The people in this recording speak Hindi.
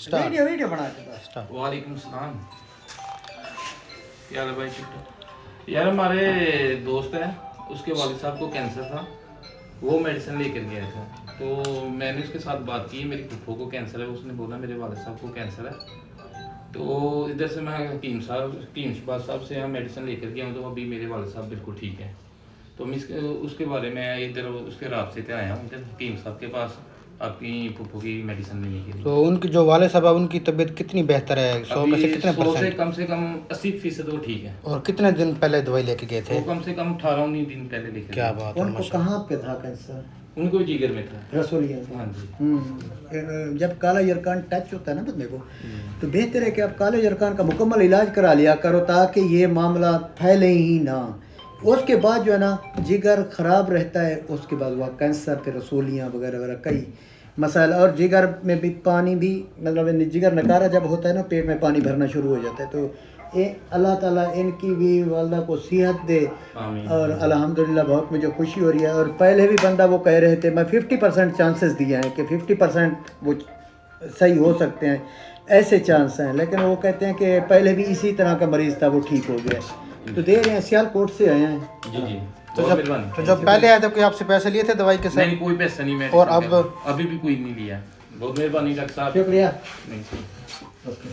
वीडियो वीडियो बना के बस। वालेकुम सलाम यार भाई ठीक। यार हमारे दोस्त है, उसके वालिद साहब को कैंसर था, वो मेडिसिन लेकर गया था। तो मैंने उसके साथ बात की, मेरी फुफ्फो को कैंसर है, उसने बोला मेरे वालिद साहब को कैंसर है। तो इधर से मैं हकीम शहबाज साहब से यहाँ मेडिसिन लेकर गया हूँ, तो अभी मेरे वालिद साहब बिल्कुल ठीक है। तो मैं उसके बारे में इधर उसके रास्ते से आया हूँ इधर हकीम साहब के पास आपकी फुफ्फो की मेडिसिन लेने के लिए। तो उनकी जो वाले साहब है उनकी तबीयत कितनी बेहतर है? 100 में से कितने 100 से परसेंट? कम 80% वो ठीक है। और कितने दिन पहले दवाई लेके गए थे? वो कम से कम 18-19 दिन पहले लेके क्या गए। बात है, उनको माशाल्लाह। कहाँ पे था कैंसर? उनको जिगर में था। रसोलिया में। हाँ जी। जब काला यरकान टच होता है ना बंदे को, तो बेहतर है कि आप काले यरकान का मुकम्मल इलाज करा लिया करो ताकि ये मामला फैले ही ना। उसके बाद जो है ना जिगर ख़राब रहता है, उसके बाद वह कैंसर फिर रसोलियाँ वगैरह वगैरह कई मसाला। और जिगर में भी पानी भी मतलब जिगर नकारा जब होता है ना पेट में पानी भरना शुरू हो जाता है। तो ये अल्लाह ताला इनकी भी वालदा को सेहत दे। आमीन। और अल्हम्दुलिल्लाह बहुत मुझे खुशी हो रही है। और पहले भी बंदा वो कह रहे थे, मैं 50% चांसेस दिए हैं कि 50% वो सही हो सकते हैं, ऐसे चांस हैं। लेकिन वो कहते हैं कि पहले भी इसी तरह का मरीज़ था, वो ठीक हो गया। तो दे रहे हैं, सियालकोट से आए हैं। जी जी। तो बहुत जब मेहरबानी। पहले आए थे कोई आपसे पैसे लिए थे दवाई के साथ? नहीं, कोई पैसा नहीं। मैं और अब? अभी भी कोई नहीं लिया। बहुत मेहरबानी डॉक्टर साहब। शुक्रिया। नहीं। ओके।